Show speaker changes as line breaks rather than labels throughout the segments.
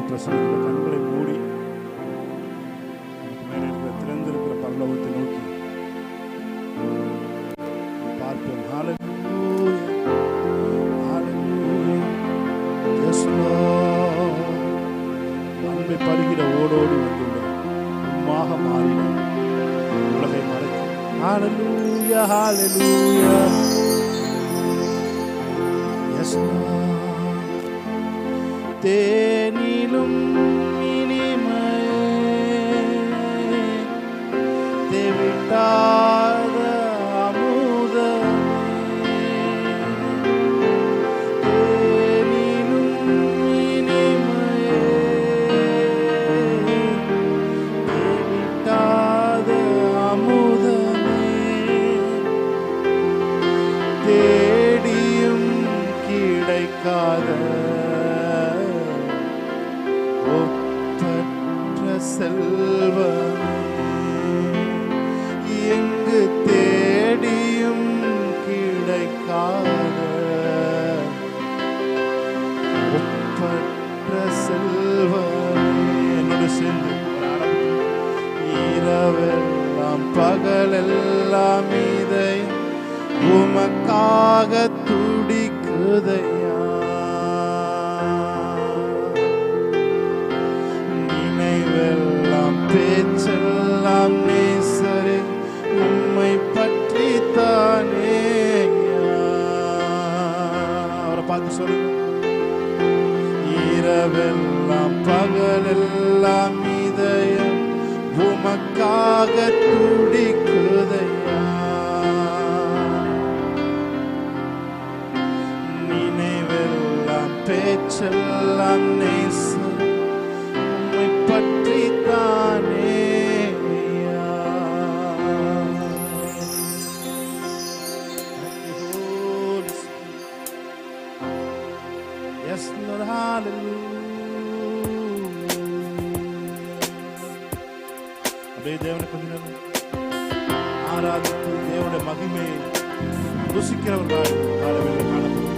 பிரசன்னத்தில் கண்களை மூடி மேலே இருக்கிற திறந்திருக்கிற பரலோகத்தை நோக்கி பார்ப்போம். Hallelujah, hallelujah. Yes Lord. அன்பை பருகிட ஓடோடி வந்துள்ளோம். உம்மாக மாறினோம். உலகை மறைக்கும். Hallelujah, hallelujah. Yes Lord. தேனிலும் இனிமையே தேவிட்டாத அமுதமே, தேனிலும் இனிமையே தேவிட்டாத அமுதமே, தேடியும் கிடைக்காத செல்வமே, எங்கு தேடியும் கிடைக்காத ஒப்பற்ற செல்வமே. என்னோடு சேர்ந்து இரவெல்லாம் பகலெல்லாம் இதயம் உமக்காக துடிக்குதையா, பேச்செல்லாம் நேசரே உம்மை பற்றி தானே. அவரை பார்த்து சொல்லுங்க. இரவெல்லாம் பகலெல்லாம் இதயம் உமக்காக துடிக்குதையா, நினைவெல்லாம் பேச்செல்லாம் நேசரே உம்மை பற்றி தானே. Yes, Lord, hallelujah. அப்படியே தேவனை கொஞ்ச நேரம் ஆராதித்து தேவனுடைய மகிமையை ருசிக்கிறவர்களாக காலவேளை காணப்படும்.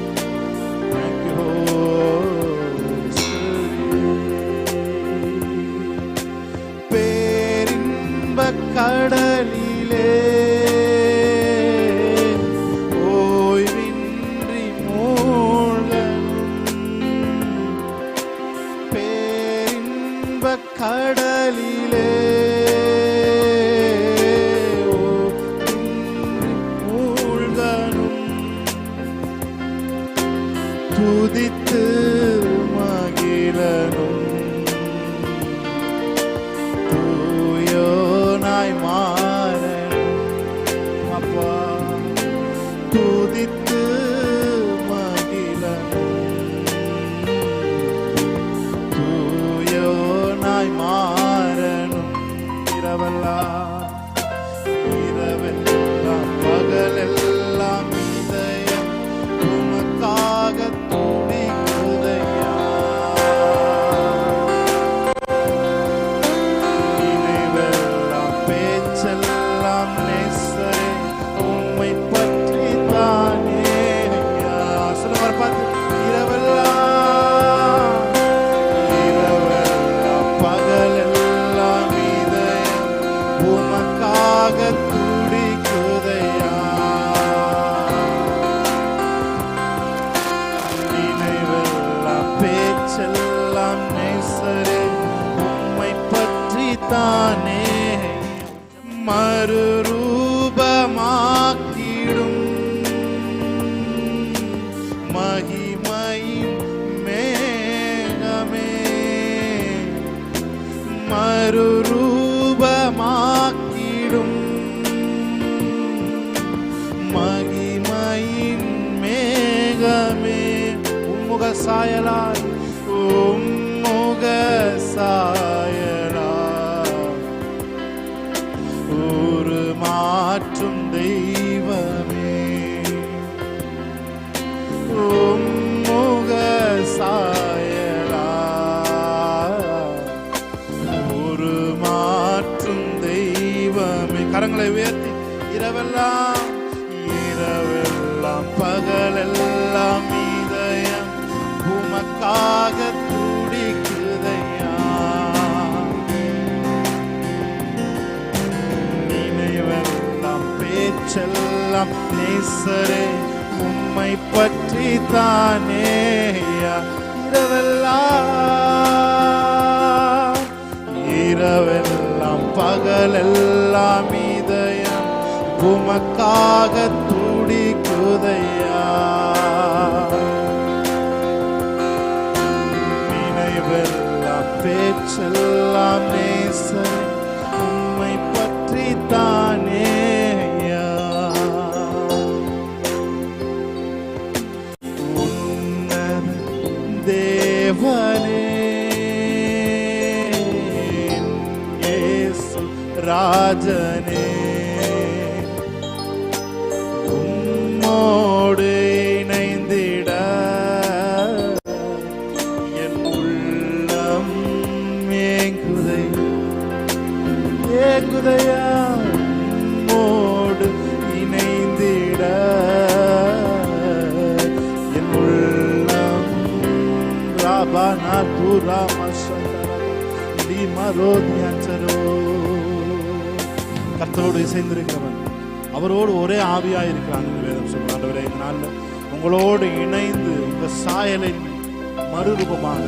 Thank you, Holy Spirit. பேரின்பக் கடலிலே கடலிலே மூழ்கனும் துதித்து மகிழனும் தூயோனாய் மாறனும். அப்பா துதித்து மாறனும். இரவெல்லாம் பகலெல்லாம் இதயம் உமக்காக துடிக்குதையா, நினைவெல்லாம் பேச்செல்லாம் நேசரே உம்மை பற்றி தானே. சொல்லுங்க பார்த்து. உமக்காக துடிக்குதையா, நினைவெல்லாம் பேச்செல்லாம் நேசரே உம்மை பற்றி தானே. மறுரூபமாக்கிடும் மகிமையின் மேகமே, மறுரூபமாக்கிடும் மகிமையின் மேகமே, உம்முக சாயலாய் உம்முக சாயலாய் ஒரு மாற்றும் தெய்வமே, உம்முக ஒரு மாற்றும் தெய்வமே. கரங்களை உயர்த்தி இரவெல்லாம் இரவெல்லாம் பகலெல்லாம் இதயம் உமக்காக துடிக்குதையா, நேசரே உம்மை பற்றி தானே இரவெல்லாம் பகலெல்லாம் இதயம் உமக்காக துடிக்குதையா. நினைவெல்லாம் பேச்செல்லாம் நேசரே உம்மை பற்றி தானே. உன்னத தேவனே இயேசு ராஜனே உம்மோடு இணைந்திட என் உள்ளம் ஏங்குதையா. உம்மோடு இணைந்திட என் உள்ளம் ராபானா துரா கர்த்தரோடு இசைந்திருக்கிறவன் அவரோடு ஒரே ஆவியாய் இருக்கிறான் என்று வேதம் சொல்லுவார். ஆண்டவரே, இந்த நாள்ல உங்களோடு இணைந்து இந்த சாயலின் மறுரூபமாக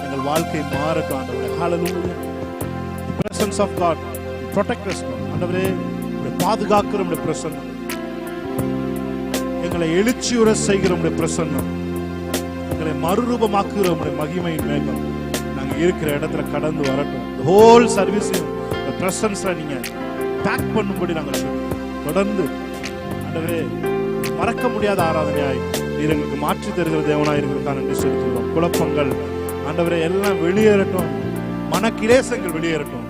எங்கள் வாழ்க்கை மாறட்டும் ஆண்டவரே. ஹல்லேலூயா. The presence of God protect us. ஆண்டவரே, உம்முடைய பாதுகாக்கிற உம்முடைய பிரசன்னம், எங்களை எழுச்சியுற செய்கிற உம்முடைய பிரசன்னம், எங்களை மறுரூபமாக்குகிற உம்முடைய மகிமையின் மேகம் நாங்க இருக்கிற இடத்துல கடந்து வரட்டும். ஹோல் சர்வீஸையும் இந்த பிரசன்ஸ்ல நீங்க பேக் பண்ணும்படி நாங்கள் தொடர்ந்து ஆண்டவரே மறக்க முடியாத ஆராதனையாய் நீர் எங்களுக்கு மாற்றி தருகிற தேவனாய் இருக்கிறதுக்காக நன்றி செலுத்துகிறோம். குழப்பங்கள் ஆண்டவரே எல்லாம் வெளியேறட்டும், மனக்கிலேசங்கள் வெளியேறட்டும்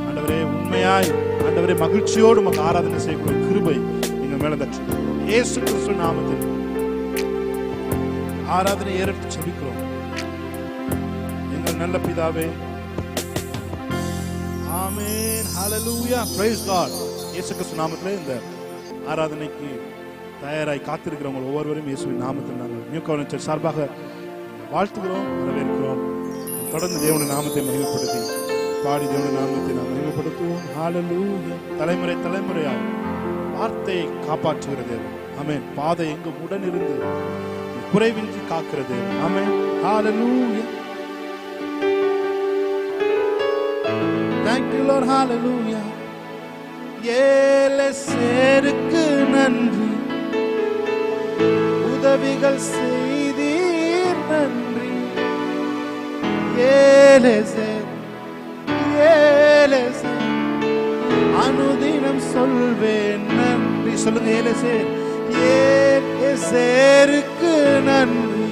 ஆண்டவரே. உண்மையாய் ஆண்டவரே மகிழ்ச்சியோடு நமக்கு ஆராதனை செய்யக்கூடிய கிருபை எங்க மேல தச்சுக்கிறோம். இயேசு கிறிஸ்து நாமத்தில் ஆராதனை ஏறட்டு செபிக்கிறோம் எங்கள் நல்ல பிதாவே. ஆமென். ஹல்லேலூயா. Praise God. இயேசு கிறிஸ்து நாமத்திலே இந்த ஆராதனைக்கு தயாராய் காத்திருக்கிறவங்க ஒவ்வொருவரும் இயேசுவின் நாமத்தில் நாங்கள் நியூ கவர்னன்ட் சர்ச் சார்பாக வாழ்த்துகிறோம், வரவேற்கிறோம். தொடர்ந்து தேவனுடைய நாமத்தை மகிமைப்படுத்தி பாடி தேவனுடைய நாமத்தை நாம் மகிமைப்படுத்துவோம். ஹல்லேலூயா. தலைமுறை தலைமுறையாய் வார்த்தையை காப்பாற்றுகிற தேவன். ஆமென். பாதை எங்கும் உடன் இருந்து குறைவின்றி காக்கிற தேவன். ஆமென். ஹல்லேலூயா. Thank you Lord. Hallelujah. ஏலேசருக்கு நன்றி, உதவிகள் செய்தீர் நன்றி. ஏலேசர் அனுதினம் சொல்வேன் நன்றி. சொல்லுங்க, ஏலேசருக்கு நன்றி,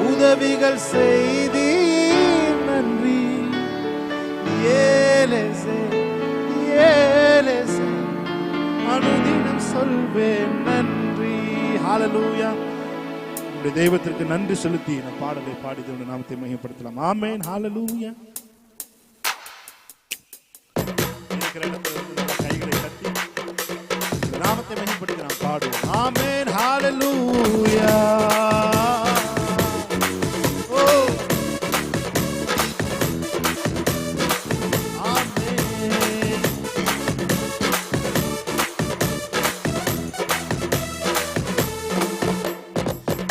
உதவிகள் செய்தீர் நன்றி. அனுதினம் சொல்வேன் நன்றி. ஹல்லேலூயா. உங்களுடைய தெய்வத்திற்கு நன்றி செலுத்தி இந்த பாடலை பாடி தேவனுடைய நாமத்தை மகிமைப்படுத்தலாம். ஆமென். ஹல்லேலூயா. கைகளை தட்டி நாமத்தை மகிமைப்படுத்தி நாம் பாடுவோம். ஆமென். ஹல்லேலூயா.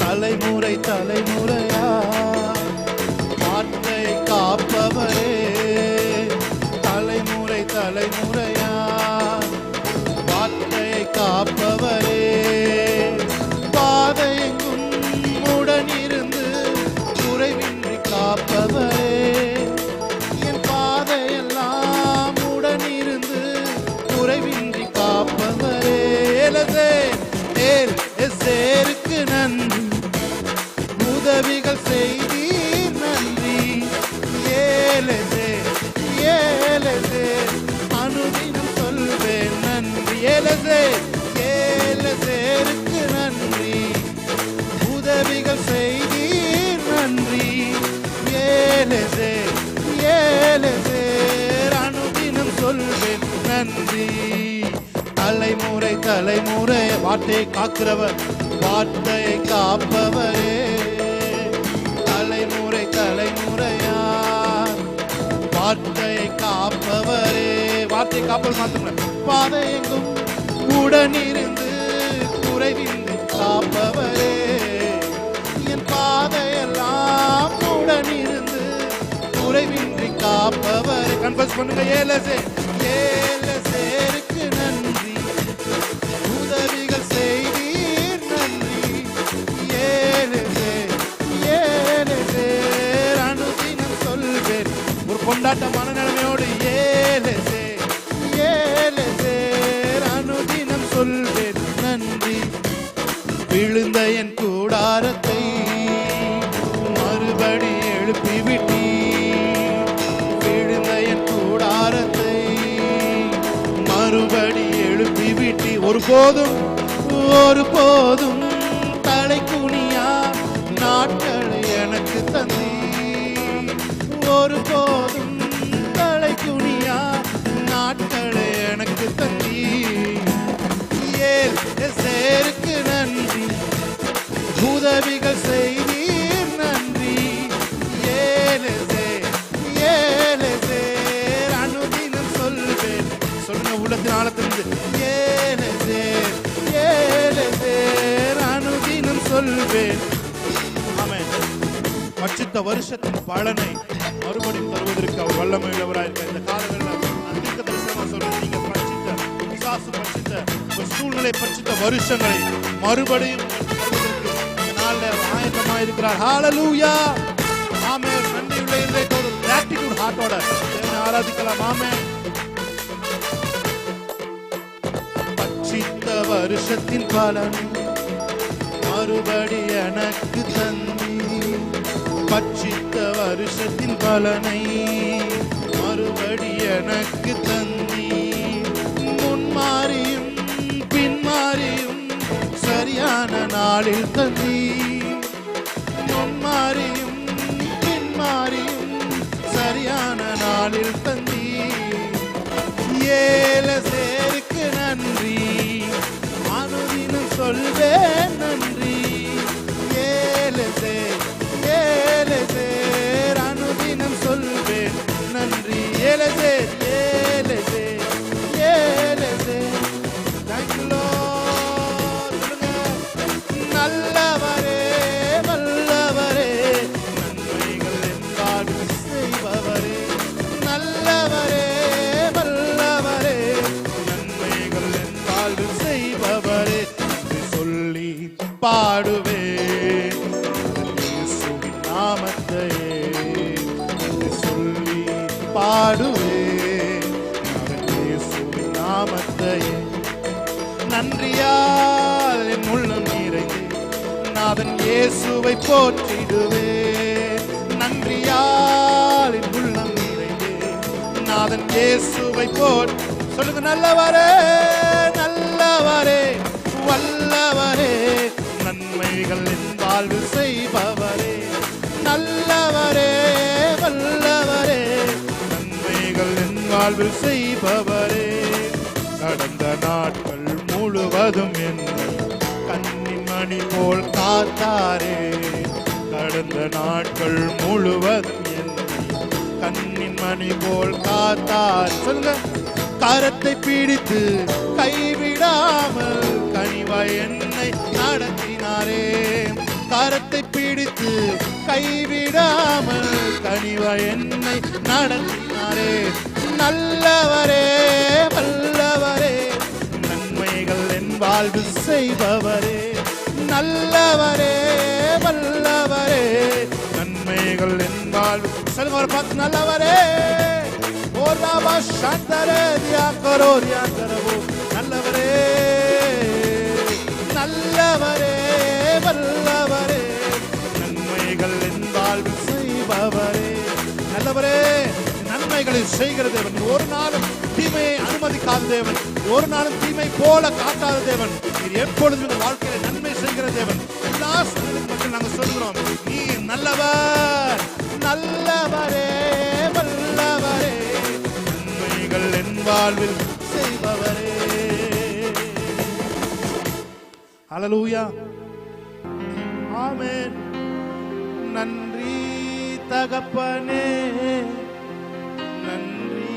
தலைமுறை தலைமுறையா வார்த்தை காப்பவரே, தலைமுறை தலைமுறையா வார்த்தை காப்பவரே, பாதையெங்கும் உடன் இருந்து குறைவின்றி காப்பவரே, என் பாதையெல்லாம் உடன் இருந்து குறைவின்றி காப்பவரே. ஏலேசருக்கு நன்றி, உதவிகள் செய்தீர் நன்றி. ஏலேசர் அனுதினம் சொல்வேன் நன்றி. ஏலேசருக்கு நன்றி, உதவிகள் செய்தீர் நன்றி. ஏலேசர் அனுதினம் சொல்வேன் நன்றி. தலைமுறை தலைமுறை வார்த்தையை காக்கிறவர், வார்த்தையை காப்பவரே, தலைமுறை தலைமுறையா வார்த்தையை காப்பவரே. வார்த்தையை காப்பவர் மாத்திரம் பாதை எங்கும் உடனிருந்து குறைவின்றி காப்பவரே, என் பாதையெல்லாம் உடனிருந்து குறைவின்றி காப்பவரே. கன்ஃபஸ் பண்ணுங்க. ஏலசேருக்கு நன்றி, உதவிகள் செய்தீர் நன்றி. ஏலசேர் அனுதினம் சொல்வேன் ஒரு கொண்டாட்டமான நிலைமையோடு. ஏலசேர் அனுதினம் சொல்வேன் நன்றி. விழுந்த என் கூடாரத்தை மறுபடி எழுப்பிவிட்டீ, விழுந்த என் கூடாரத்தை மறுபடி எழுப்பிவிட்டீ. ஒருபோதும் தலை குனியா நாட்களை எனக்கு தந்தீ, ஒருபோதும் தலை குனியா நாட்களை எனக்கு தந்தீ. ஏலசேருக்கு நன்றி, உதவிகள் செய்தீர் நன்றி. ஏலசேர் அனுதினம் சொல்வேன். சொல்லுங்க உள்ளத்தின் ஆழத்திலிருந்து. ஏலசேர் அனுதினம் சொல்வேன். ஆமென். பட்சித்த வருஷத்தின் பலனை மறுபடியும் தருவதற்கு அவர் வல்லமை உள்ளவராயிருக்க இந்த காலங்களில் அதிக தரிசனமா சொல்றேன். நீங்க பட்சித்த பிசாசு பட்சித்த ஒரு சூழ்நிலை பட்சித்த வருஷங்களை மறுபடியும் ஆயத்தமா இருக்கிறார். ஹalleluya. ஆமென். நன்றியுள்ள இன்றைக்கு ஒரு கிராட்டிட்யூட் ஹார்ட்டோட தேவனை ஆராதிக்கலாம். ஆமென். பட்சித்த வருஷத்தின் பலனை மறுபடி எனக்கு தந்தி, பட்சித்த வருஷத்தின் பலனை மறுபடி எனக்கு தந்தி. முன்மாறியும் பின்மாறியும் சரியான நாளில் தந்தி, முன்மாறியும் பின்மாறியும் சரியான நாளில் தந்தி. ஏலசேருக்கு நன்றி, அனுதினம் சொல்வேன் நன்றி. ஏலசேர் அனுதினம் சொல்வேன் நன்றி. ஏலசேர் Thank you Lord. நல்லவரே வல்லவரே நன்மைகள் என்றால் செய்பவரே, நல்லவரே வல்லவரே நன்மைகள் என்றால் செய்பவரே. சொல்லி பாடுவேன் இயேசுவின் நாமத்தையே, சொல்லி பாடுவேன் இயேசுவின் நாமத்தையே. நன்றியால் என் உள்ளம் நிறைந்து நாதன் இயேசுவை போற்றிடுவேன். நன்றியால் என் உள்ளம் நிறைந்து நாதன் இயேசுவை சொல்லுங்க. நல்லவரே நல்லவரே வல்லவரே நன்மைகள் என் வாழ்வில் செய்பவரே, நல்லவரே வல்லவரே நன்மைகள் என் வாழ்வில் செய்பவரே. கடந்த நாட்கள் முழுவதும் என்னை கண்ணின் மணி போல் காத்தாரே, கடந்த நாட்கள் முழுவதும் என்னை கண்ணின் மணி போல் காத்தார். சொல்லுங்க. கரத்தை பிடித்து கைவிடாமல் கனிவாய் என்னை நடத்தினாரே, கரத்தை பிடித்து கைவிடாமல் கனிவாய் என்னை நடத்தினாரே. நல்லவரே வல்லவரே நன்மைகள் என் வாழ்வில் செய்பவரே, நல்லவரே வல்லவரே நன்மைகள் என் வாழ்வில். சொல்லுங்க பார்த்து. நல்லவரே ஓராபா சாந்தரே தியாகரோ தியாகரவோ. நல்லவரே நல்லவரே வல்லவரே நன்மைகள் என் வாழ்வில் செய்பவரே. நல்லவரே நன்மைகளை செய்கிற தேவன், ஒரு நாளும் தீமையை அனுமதிக்காத தேவன், ஒரு நாளும் தீமை போல காட்டாத தேவன். நீர் எப்பொழுதும் இந்த வாழ்க்கையில நன்மை செய்கிற தேவன். எல்லா மக்கள் நாங்கள் சொல்கிறோம், நீ நல்லவர், நல்லவரே வல்லவரே நன்மைகள் என் வாழ்வில் செய்பவரே. ஹல்லேலூயா. ஆமென். நன்றி தகப்பனே, நன்றி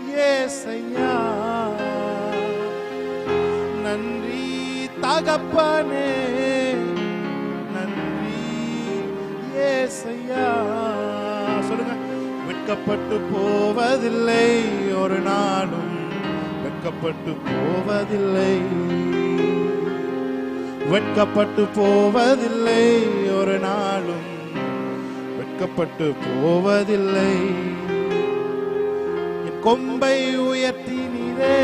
இயேசையா, தகப்பனே நன்றி ஏசையா. சொல்லுங்க. வெட்கப்பட்டு போவதில்லை ஒரு நாளும், வெட்கப்பட்டு போவதில்லை, வெட்கப்பட்டு போவதில்லை ஒரு நாளும், வெட்கப்பட்டு போவதில்லை. என் கொம்பை உயர்த்தினீரே,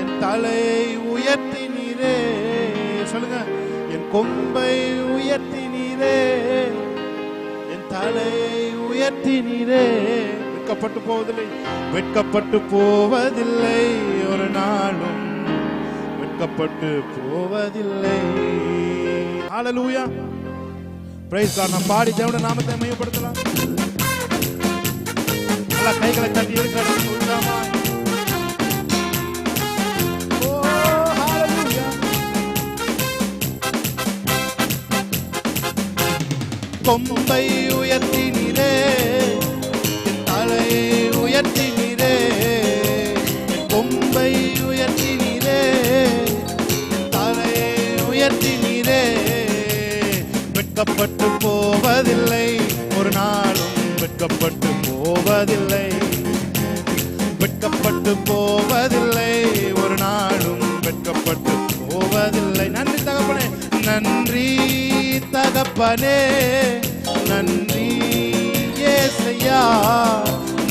என் தலையை உயர்த்தினீரே. சொல்லுங்க. என் கொம்பை உயர்த்தினீரே, என் தலையை உயர்த்தினீரே. வெட்கப்பட்டு போவதில்லை, வெட்கப்பட்டு போவதில்லை ஒரு நாளும், வெட்கப்பட்டு போவதில்லை. ஹல்லேலூயா. Praise God. நாம் பாடி தேவனுடைய நாமத்தை மகிமைப்படுத்தலாம். நல்லா கைகளை தட்டி இருக்கணும். உற்சாகமா. ஓ ஹல்லேலூயா. கொம்பை உயர்த்தினீரே, தலையை உயர்த்தினீரே, கொம்பை உயர்த்தினீரே, தலையை உயர்த்தினீரே. வெட்கப்பட்டு போவதில்லை ஒரு நாளும், வெட்கப்பட்டு போவதில்லை, வெட்கப்பட்டு போவதில்லை ஒரு நாளும், வெட்கப்பட்டு போவதில்லை. நன்றி தகப்பனே, நன்றி தகப்பனே, நன்றி ஏசையா,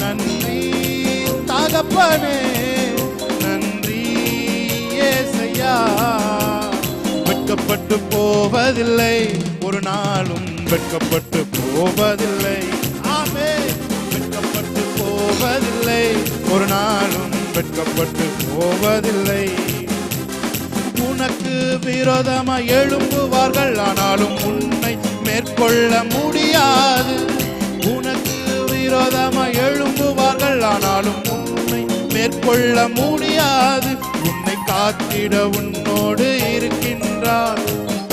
நன்றி தகப்பனே, நன்றி ஏசையா. வெட்கப்பட்டு போவதில்லை ஒரு நாளும், வெட்கப்பட்டு போவதில்லை. ஆமென். வெட்கப்பட்டு போவதில்லை ஒரு நாளும், வெட்கப்பட்டு போவதில்லை. உனக்கு விரோதமாய் எழும்புவார்கள், ஆனாலும் உன்னை மேற்கொள்ள முடியாது. உனக்கு விரோதமாய் எழும்புவார்கள், ஆனாலும் உன்னை மேற்கொள்ள முடியாது. உன்னை காத்திட உன்னோடு இருக்கின்றார்,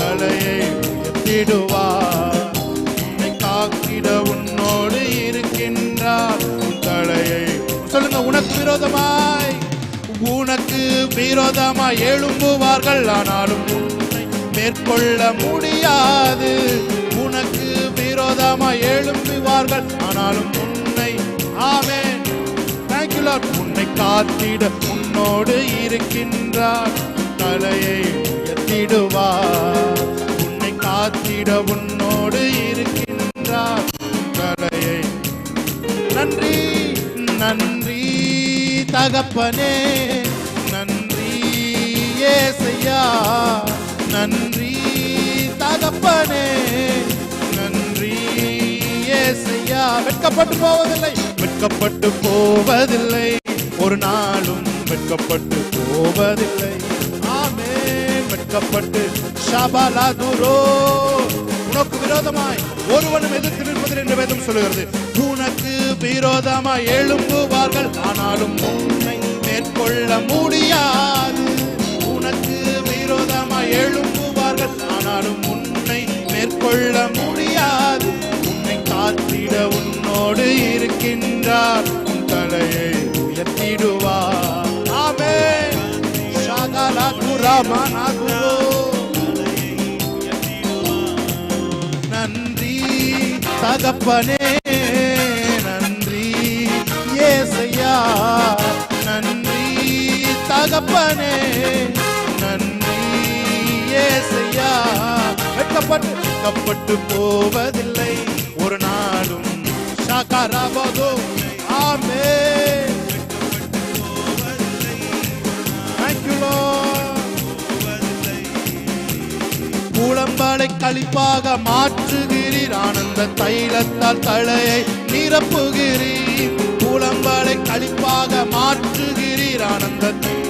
தலையை உயர்த்திடுவார். உன்னை காத்திட உன்னோடு இருக்கின்றார், தலையை. சொல்லுங்க. உனக்கு விரோதமாய், உனக்கு விரோதமாய் எழும்புவார்கள், ஆனாலும் உன்னை மேற்கொள்ள முடியாது. உனக்கு விரோதமாய் எழும்புவார்கள், ஆனாலும் உன்னை. ஆமென். Thank you Lord. உன்னை காத்திட உன்னோடு இருக்கின்றார், தலையை உயர்த்திடுவார். உன்னை காத்திட உன்னோடு இருக்கின்றார், தலையை. நன்றி நன்றி தகப்பனே, நன்றி ஏசையா, நன்றி தகப்பனே, நன்றி ஏசையா. வெட்கப்பட்டு போவதில்லை, வெட்கப்பட்டு போவதில்லை ஒரு நாளும், வெட்கப்பட்டு போவதில்லை. ஆமென். வெட்கப்பட்டு ஷபலதுரோ. உனக்கு விரோதமாய் ஒருவனும் எதிர்த்து நிற்பதில்லை என்று வேதம் சொல்லுகிறது. உனக்கு விரோதமாய் எழும்புவார்கள், ஆனாலும் உன்னை மேற்கொள்ள முடியாது. உனக்கு விரோதமாய் எழும்புவார்கள், ஆனாலும் உன்னை மேற்கொள்ள முடியாது. உன்னை காத்திட உன்னோடு இருக்கின்றார், உன் தலையை உயர்த்திடுவார். ஆமென். ஷகலகுரமனகுரோ. நன்றி தகப்பனே, நன்றி ஏசையா, நன்றி தகப்பனே, நன்றி ஏசையா. வெட்கப்பட்டு போவதில்லை ஒரு நாளும். ஷகரபதோ. ஆமென். Thank you Lord. புலம்பலை களிப்பாக மாற்றுகிறீர், ஆனந்த தைலத்தால் தலையை நிரப்புகிறீர். புலம்பலை களிப்பாக மாற்றுகிறீர், ஆனந்த.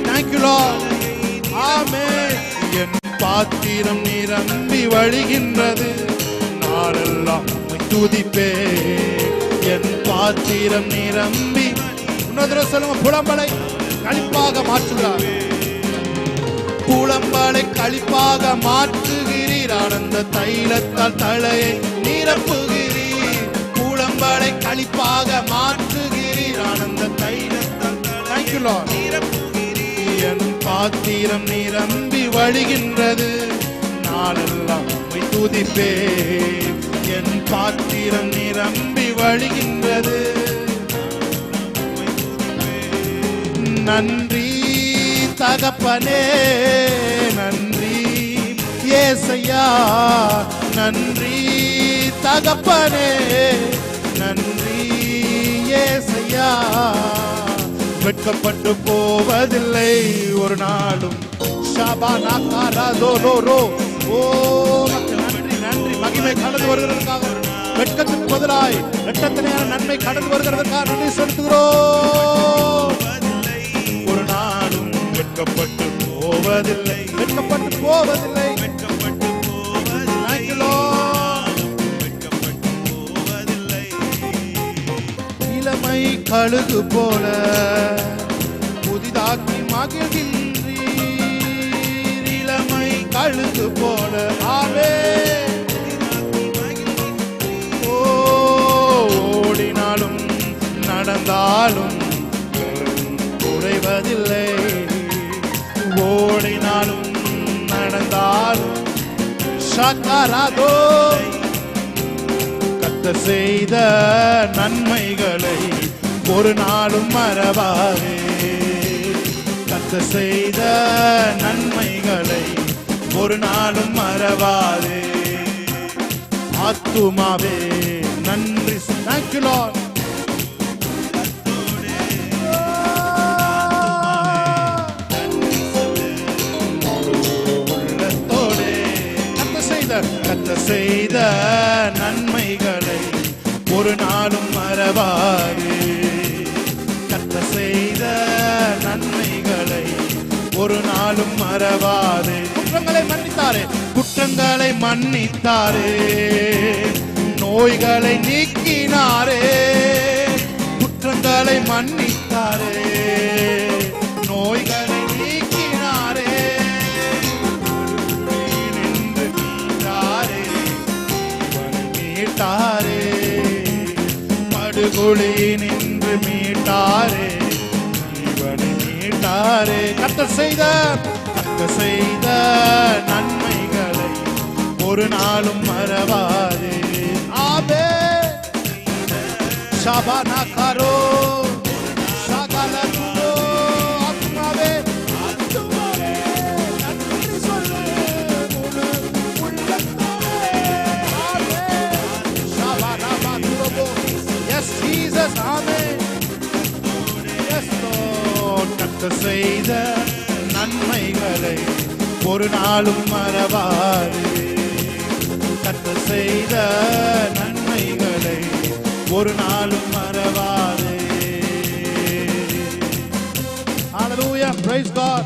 Thank you Lord. ஆமென். என் பாத்திரம் நிரம்பி வழிகின்றது, நாளெல்லாம் உம்மை துதிப்பேன். என் பாத்திரம் நிரம்பி. இன்னொரு சொல்லுங்க. புலம்பலை களிப்பாக மாற்றுகிறார், புலம்பலை களிப்பாக மாற்றுகிறீர், ஆனந்த தைலத்தால் தலையை நிரப்புகிறீர். புலம்பலை களிப்பாக மாற்றுகிறீர், ஆனந்த தைலத்தால். Thank you Lord. என் பாத்திரம் நிரம்பி வழிகின்றது. நாளெல்லாம் உம்மை துதிப்பேன். என் பாத்திரம் நிரம்பி வழிகின்றது. நன்றி தகப்பனே, நன்றி ஏசையா, நன்றி தகப்பனே, நன்றி ஏசையா. வெட்கப்பட்டு போவதில்லை ஒரு நாளும். ஓ நன்றி நன்றி. மகிமை கடந்து வருகிறதற்காக, வெட்கத்துக்கு பதிலாய் இரட்டத்தனையான நன்மை கடந்து வருகிறதற்காக நன்றி செலுத்துகிறோம். ஒரு நாளும் வெட்கப்பட்டு போவதில்லை, வெட்கப்பட்டு போவதில்லை, வெட்கப்பட்டு போவதில்லை, வெட்கப்பட்டு போவதில்லை. இளமை கழுகு போல புதிதாக்கி மகிழ்கின்றீர். இளமை கழுகு போல ஆவே ஓடினாலும் நடந்தாலும் குறைவதில்லை. ஓடினாலும் நடந்தாலும் சக்கராதோ. கர்த்தர் செய்த நன்மைகளை ஒரு நாளும் மறவாதே. கர்த்தர் செய்த நன்மைகளை ஒரு நாளும் மறவாதே. ஆத்துமாவே நன்றி. Thank you Lord. கர்த்தர் செய்த நன்மைகளை ஒரு நாளும் மறவாதே. கர்த்தர் செய்த நன்மைகளை ஒரு நாளும் மறவாதே. குற்றங்களை மன்னித்தாரே, குற்றங்களை மன்னித்தாரே. நோய்களை நீக்கினாரே, குற்றங்களை மன்னித்தாரே. நோய்களை நீக்கினாரே. மீட்டாரே, படுகொலை நின்று மீட்டாரே, இவனை மீட்டாரே. கர்த்தர் செய்த நன்மைகளை ஒரு நாளும் மறவாதே. ஆவே ஷாபானா காரோ ஷாகாலோ. ஆத்மாவே ஆத்மாவே நன்றி சொல்லு முழு உள்ளத்தோடே. ஆவே ஷாபானா பாதுரபோ. Yes Jesus, amen. Yes Lord. கர்த்தர் செய்த நன்மைகளை ஒரு நாளும் மறவாதே. கர்த்தர் செய்த நன்மைகளை ஒரு நாளும் மறவாதே. Hallelujah, praise God.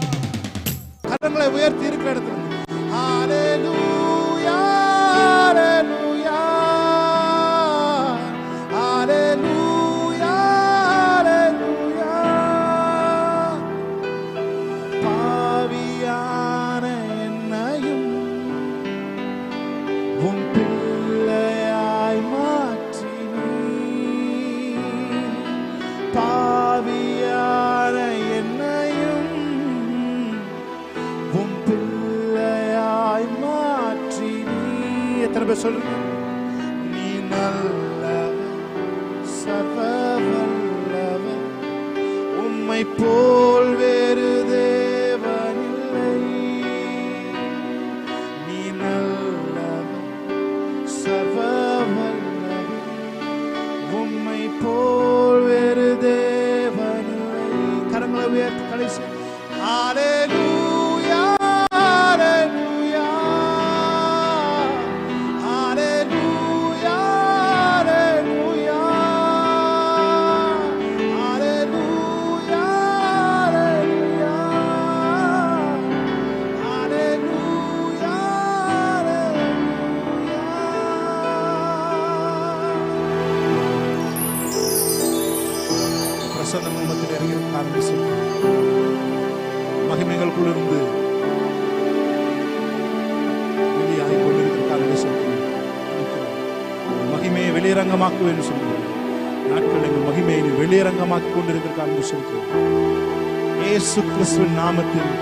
கரங்களை உயர்த்தி இருக்கிற இடத்துல Hallelujah, Hallelujah, Hallelujah, Hallelujah. பாவியான என்னையும் உம் பிள்ளையாய் மாற்றினீர். பாவியான என்னையும் உம் பிள்ளையாய் மாற்றினீர். எத்தனை பேர் சொல்றீங்க? நீ நல்லவர், சர்வ வல்லவர், உம்மை போல் வேறு தேவனில்லை. நீ நல்லவர், சர்வ வல்லவர், உம்மை போல் வேறு தேவனில்லை. கரங்களை உயர்த்தி கடைசி Hallelujah, Hallelujah, Hallelujah, Hallelujah, Hallelujah, Hallelujah, Hallelujah. Prasanna மத்தியில் இறங்கி ஆரம்பிச்சு மகிமைகளுக்குள்ளிருந்து வெளியாகிக் கொண்டிருக்கிற மகிமையை வெளியரங்கமாக்குவேன் சொல்லுங்கள். நாட்கள் எங்கள் மகிமையை வெளியரங்கமாக்கிக் கொண்டிருக்கிற சொல்லுங்கள். இயேசு கிறிஸ்துவின் நாமத்தில்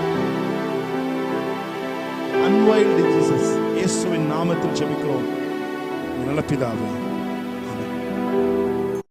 child in Jesus.
இயேசுவின் நாமத்தில் ஜெபிக்கிறோம் நல்ல பிதாவே.